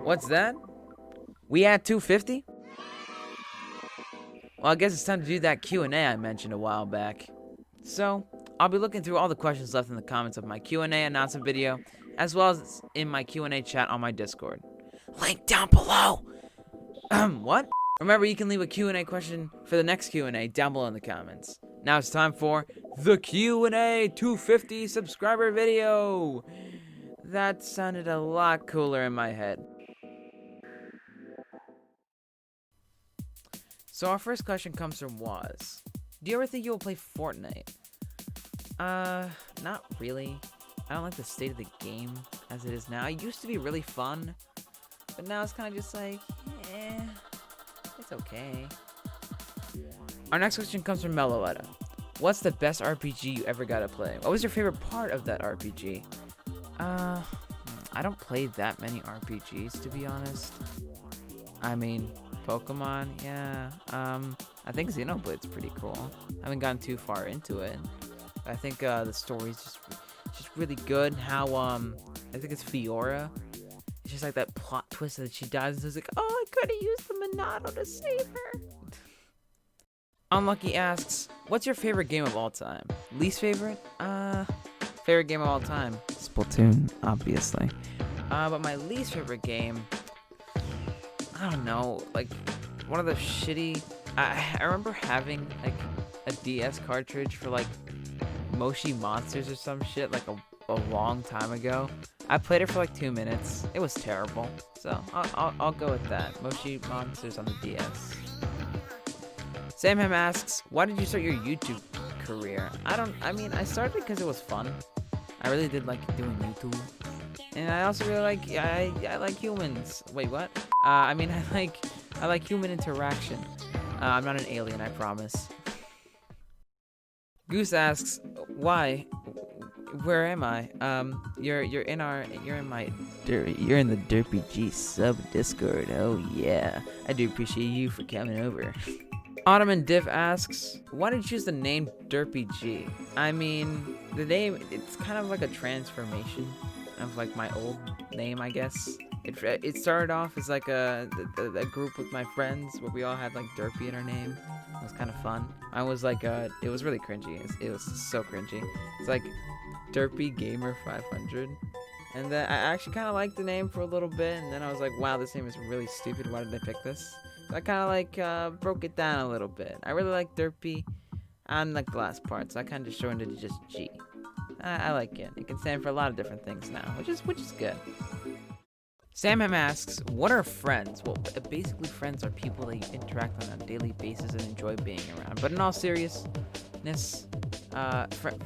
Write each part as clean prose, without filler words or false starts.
What's that? We at 250? Well, I guess it's time to do that Q&A I mentioned a while back. So, I'll be looking through all the questions left in the comments of my Q&A announcement video, as well as in my Q&A chat on my Discord. Link down below! What? Remember, you can leave a Q&A question for the next Q&A down below in the comments. Now it's time for the Q&A 250 subscriber video! That sounded a lot cooler in my head. So our first question comes from Waz. Do you ever think you will play Fortnite? Not really. I don't like the state of the game as it is now. It used to be really fun, but now it's kind of just like, it's okay. Our next question comes from Meloetta. What's the best RPG you ever got to play? What was your favorite part of that RPG? I don't play that many RPGs, to be honest. I mean, Pokemon, yeah. I think Xenoblade's pretty cool. I haven't gotten too far into it. But I think the story's just really good. How I think it's Fiora. It's just like that plot twist that she dies and it's like, oh, I could have used the Monado to save her. Unlucky asks, what's your favorite game of all time? Least favorite? Favorite game of all time? Splatoon, obviously. But my least favorite game, I don't know, like one of the shitty. I remember having like a DS cartridge for like Moshi Monsters or some shit like a long time ago. I played it for like 2 minutes. It was terrible. So I'll go with that. Moshi Monsters on the DS. Samham asks, why did you start your YouTube career? I mean, I started because it was fun. I really did like doing YouTube. And I also really like, I like humans. Wait, what? I mean, I like human interaction. I'm not an alien, I promise. Goose asks, why? Where am I? You're in the Derpy G sub Discord. Oh yeah, I do appreciate you for coming over. Ottoman Div asks, why did you choose the name Derpy G? I mean, the name, it's kind of like a transformation of like my old name, I guess. It started off as like a group with my friends where we all had like Derpy in our name. It was kind of fun. I was like, it was really cringy. It was so cringy. It's like Derpy Gamer 500. And then I actually kind of liked the name for a little bit, and then I was like, wow, this name is really stupid. Why did I pick this? So I kind of like broke it down a little bit. I really like Derpy. I like the last part, so I kind of just shortened it to just G. I like it. It can stand for a lot of different things now, which is good. Samham asks, what are friends? Well, basically friends are people that you interact with on a daily basis and enjoy being around. But in all seriousness,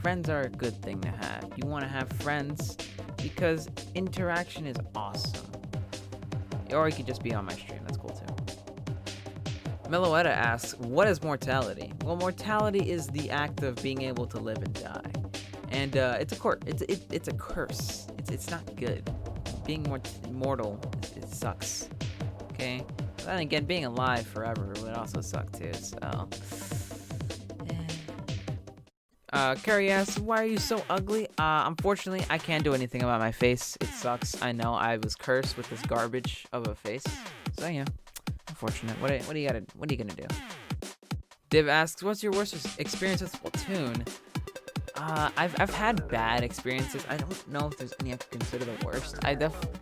friends are a good thing to have. You want to have friends because interaction is awesome. Or you could just be on my stream. That's cool too. Meloetta asks, what is mortality? Well, mortality is the act of being able to live and die. And it's a curse. It's not good. Being mortal, it sucks. Okay? But then again, being alive forever would also suck too, so. Carrie asks, why are you so ugly? Unfortunately, I can't do anything about my face. It sucks. I know I was cursed with this garbage of a face. So yeah, unfortunate. What are you gonna do? Div asks, what's your worst experience with Splatoon? I've had bad experiences. I don't know if there's any I could consider the worst.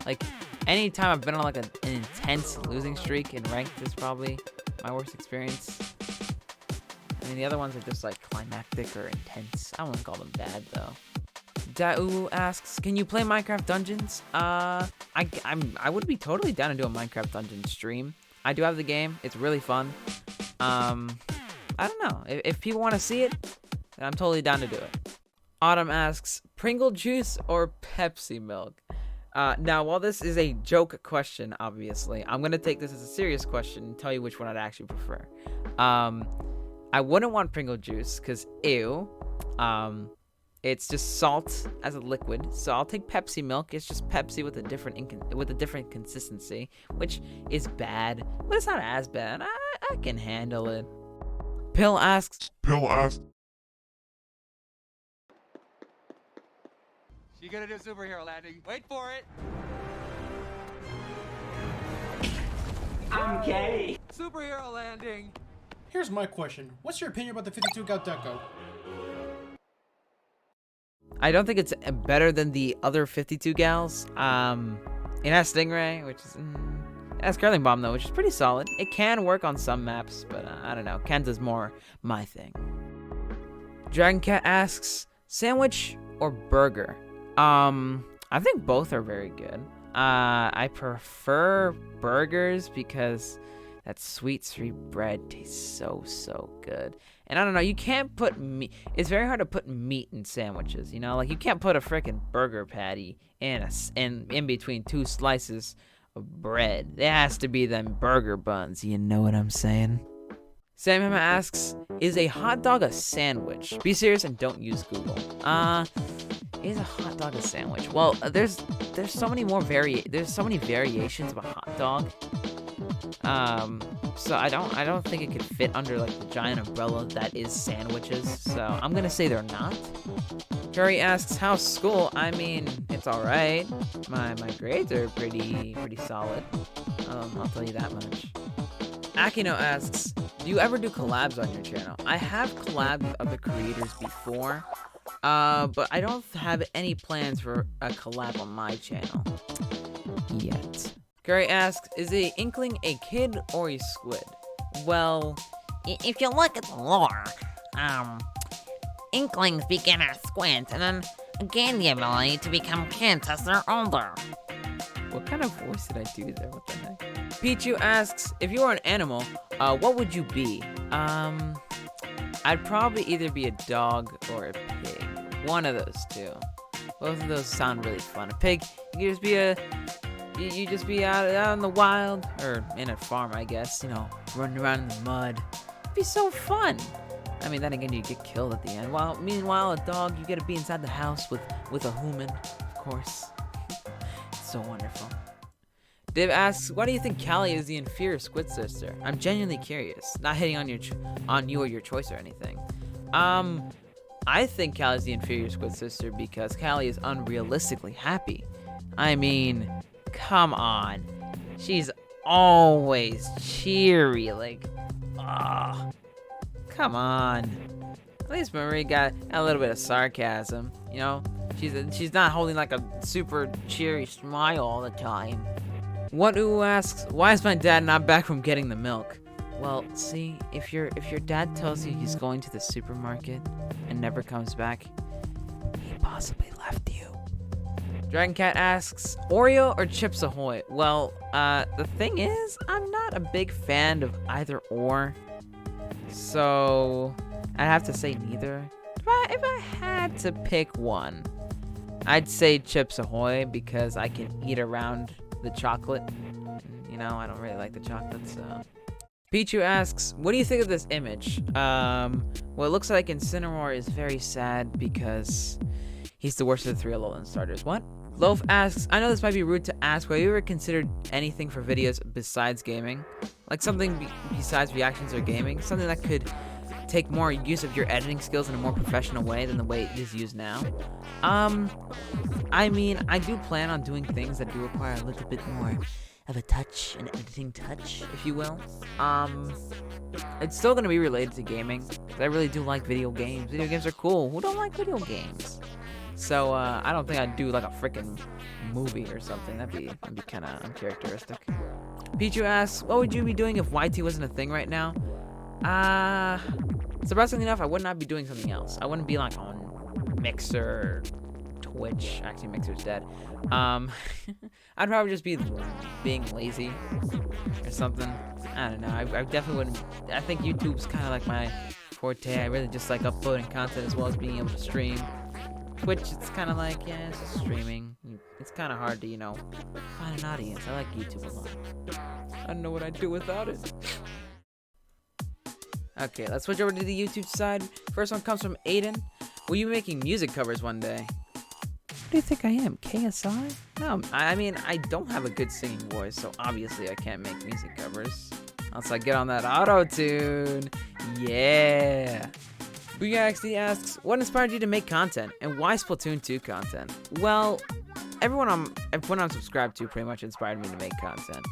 Like anytime I've been on like an intense losing streak in ranked is probably my worst experience. I mean, the other ones are just like climactic or intense. I wouldn't call them bad though. Da'u asks, can you play Minecraft Dungeons? I would be totally down to do a Minecraft Dungeon stream. I do have the game. It's really fun. I don't know. If people want to see it, then I'm totally down to do it. Autumn asks, Pringle juice or Pepsi milk? Now, while this is a joke question, obviously, I'm going to take this as a serious question and tell you which one I'd actually prefer. I wouldn't want Pringle juice because, ew. It's just salt as a liquid. So I'll take Pepsi milk. It's just Pepsi with a different consistency, which is bad, but it's not as bad. I can handle it. Pill asks, You gonna do superhero landing? Wait for it. I'm Callie. Superhero landing. Here's my question. What's your opinion about the 52 gal Deco? I don't think it's better than the other 52 gals. It has Stingray, which is... it has Curling Bomb, though, which is pretty solid. It can work on some maps, but I don't know. Kansas more my thing. Dragon Cat asks, sandwich or burger? I think both are very good. I prefer burgers because that sweet bread tastes so good. And I don't know, you can't put meat. It's very hard to put meat in sandwiches, you know? Like, you can't put a freaking burger patty in between two slices of bread. It has to be them burger buns, you know what I'm saying? Sam Emma asks, is a hot dog a sandwich? Be serious and don't use Google. Is a hot dog a sandwich? Well, there's so many variations of a hot dog. So I don't think it could fit under like the giant umbrella that is sandwiches. So I'm gonna say they're not. Curry asks, how's school? I mean, it's all right. My grades are pretty solid. I'll tell you that much. Akino asks, do you ever do collabs on your channel? I have collabed with other creators before, but I don't have any plans for a collab on my channel yet. Curry asks, is a inkling a kid or a squid? Well, if you look at the lore, inklings begin as squids and then gain the ability to become kids as they're older. What kind of voice did I do there? What the heck? Pichu asks, if you were an animal, what would you be? I'd probably either be a dog or a pig. One of those two. Both of those sound really fun. A pig, you just be out in the wild, or in a farm, I guess, you know, running around in the mud. It'd be so fun. I mean, then again, you get killed at the end. Meanwhile, a dog, you get to be inside the house with a human, of course. It's so wonderful. Dave asks, why do you think Callie is the inferior squid sister? I'm genuinely curious. Not hitting on you or your choice or anything. I think Callie's the inferior squid sister because Callie is unrealistically happy. I mean, come on. She's always cheery, like, come on. At least Marie got a little bit of sarcasm, you know? She's not holding like a super cheery smile all the time. What Who asks, why is my dad not back from getting the milk? Well, see, if your dad tells you he's going to the supermarket and never comes back, he possibly left you. Dragon Cat asks, Oreo or Chips Ahoy? Well, the thing is, I'm not a big fan of either or. So, I'd have to say neither. If I had to pick one, I'd say Chips Ahoy because I can eat around the chocolate. You know, I don't really like the chocolate, so. Pichu asks, what do you think of this image? Well, it looks like Incineroar is very sad because he's the worst of the three Alolan starters. What? Loaf asks, I know this might be rude to ask, but have you ever considered anything for videos besides gaming? Like something besides reactions or gaming? Something that could take more use of your editing skills in a more professional way than the way it is used now? I mean, I do plan on doing things that do require a little bit more of a touch, an editing touch, if you will. It's still gonna be related to gaming, because I really do like video games. Video games are cool. Who don't like video games? So, I don't think I'd do like a freaking movie or something. That'd be kind of uncharacteristic. Pichu asks, what would you be doing if YT wasn't a thing right now? Surprisingly enough, I would not be doing something else. I wouldn't be like on Mixer or Twitch. Actually, Mixer's dead. I'd probably just be being lazy or something. I don't know. I definitely wouldn't. I think YouTube's kind of like my forte. I really just like uploading content as well as being able to stream. Twitch, it's kind of like, yeah, it's just streaming. It's kind of hard to, you know, find an audience. I like YouTube a lot. I don't know what I'd do without it. Okay, let's switch over to the YouTube side. First one comes from Aiden. Will you be making music covers one day? What do you think I am, KSI? No, I mean, I don't have a good singing voice, so obviously I can't make music covers. Unless I get on that auto-tune. Yeah. BoogieXD asks, what inspired you to make content, and why Splatoon 2 content? Well, everyone I'm subscribed to pretty much inspired me to make content.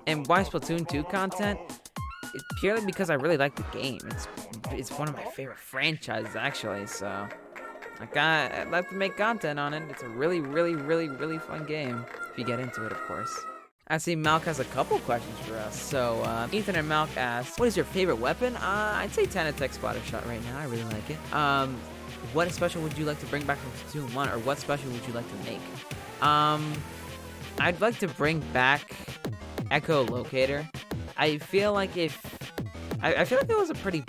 And why Splatoon 2 content? It's purely because I really like the game. It's one of my favorite franchises, actually, so I'd like to make content on it. It's a really, really, really, really fun game, if you get into it, of course. I see Malk has a couple questions for us. So, Ethan and Malk asked, what is your favorite weapon? I'd say Tanatech Spotter Shot right now. I really like it. What special would you like to bring back from Splatoon 1, or what special would you like to make? I'd like to bring back Echo Locator. I feel like I feel like it was a pretty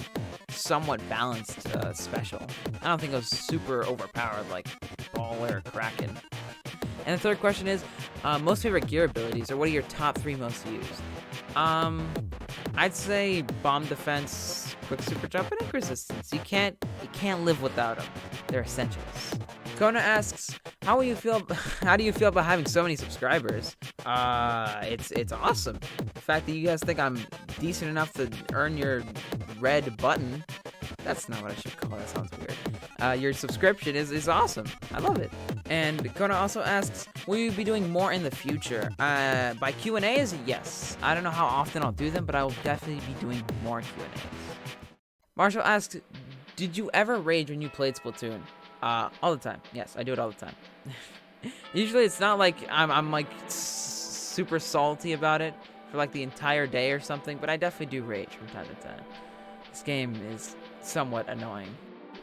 somewhat balanced special. I don't think it was super overpowered like Baller or Kraken. And the third question is, most favorite gear abilities, or what are your top 3 most used? I'd say Bomb Defense, Quick Super Jump, and Ink Resistance. You can't live without them. They're essentials. Kona asks, how do you feel about having so many subscribers? It's awesome. The fact that you guys think I'm decent enough to earn your red button, that's not what I should call it. That sounds weird. Your subscription is awesome. I love it. And Kona also asks, will you be doing more in the future? By Q&As, yes. I don't know how often I'll do them, but I will definitely be doing more Q&As. Marshall asks, did you ever rage when you played Splatoon? All the time. Yes, I do it all the time. Usually it's not like I'm like super salty about it for like the entire day or something, but I definitely do rage from time to time. This game is somewhat annoying.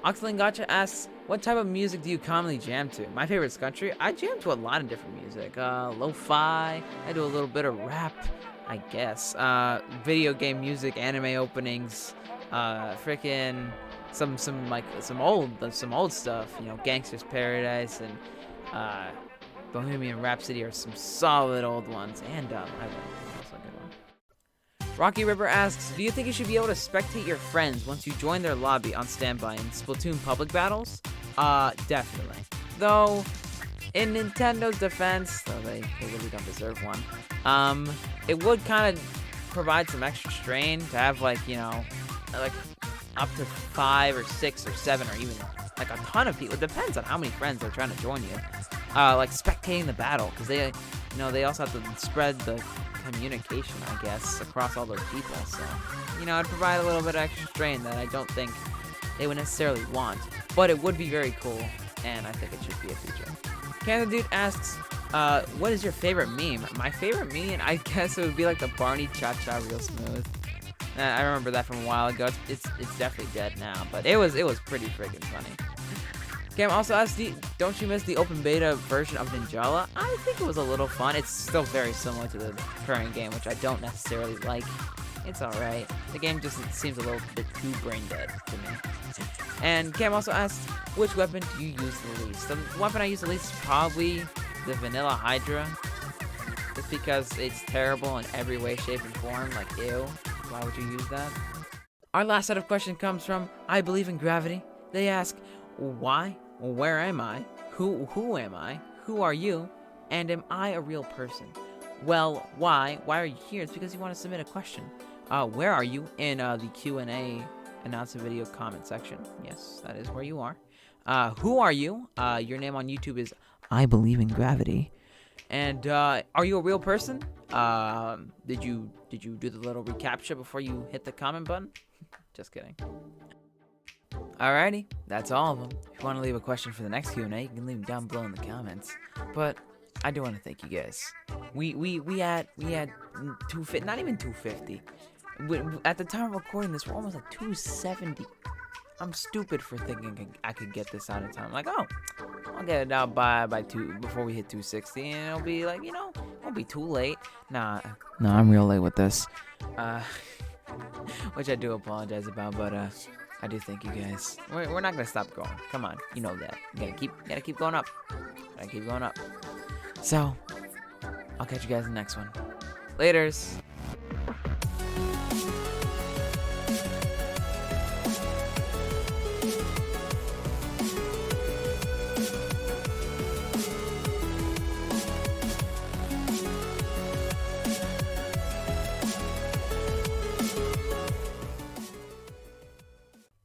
Oxling Gotcha asks, what type of music do you commonly jam to? My favorite's country. I jam to a lot of different music. Lo-fi. I do a little bit of rap, I guess. Video game music, anime openings, freaking some old stuff. You know, Gangster's Paradise and Bohemian Rhapsody are some solid old ones. And I love also a good one. Rocky River asks, do you think you should be able to spectate your friends once you join their lobby on standby in Splatoon public battles? Definitely. Though, in Nintendo's defense, though they really don't deserve one, it would kind of provide some extra strain to have, like, you know, like up to 5 or 6 or 7 or even like a ton of people. It depends on how many friends are trying to join you. Like spectating the battle, because they, you know, they also have to spread the communication, I guess, across all those people. So, you know, it'd provide a little bit of extra strain that I don't think they would necessarily want, but it would be very cool, and I think it should be a feature. Canada Dude asks, what is your favorite meme? My favorite meme, I guess it would be like the Barney Cha-Cha Real Smooth. I remember that from a while ago. It's definitely dead now, but it was pretty friggin' funny. Cam also asked, don't you miss the open beta version of Ninjala? I think it was a little fun. It's still very similar to the current game, which I don't necessarily like. It's alright. The game just seems a little bit too brain dead to me. And Cam also asked, which weapon do you use the least? The weapon I use the least is probably the Vanilla Hydra. Just because it's terrible in every way, shape, and form. Like, ew. Why would you use that? Our last set of questions comes from I Believe in Gravity. They ask, why? Where am I? Who am I? Who are you? And am I a real person? Well, why? Why are you here? It's because you want to submit a question. Where are you? In the Q&A announcement video comment section. Yes, that is where you are. Who are you? Your name on YouTube is I Believe in Gravity. And are you a real person? Did you do the little recaptcha before you hit the comment button? Just kidding. Alrighty, that's all of them. If you want to leave a question for the next Q&A, you can leave them down below in the comments. But I do want to thank you guys. We had 250, not even 250. At the time of recording this, we're almost at 270. I'm stupid for thinking I could get this out in time. Like, oh, I'll get it out by before we hit 260, and it'll be like, you know, it won't be too late. Nah, I'm real late with this. Which I do apologize about, but I do thank you guys. We're not gonna stop growing. Come on, you know that. You gotta keep going up. Gotta keep going up. So, I'll catch you guys in the next one. Laters.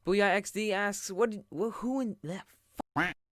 Booyah XD asks, who in left?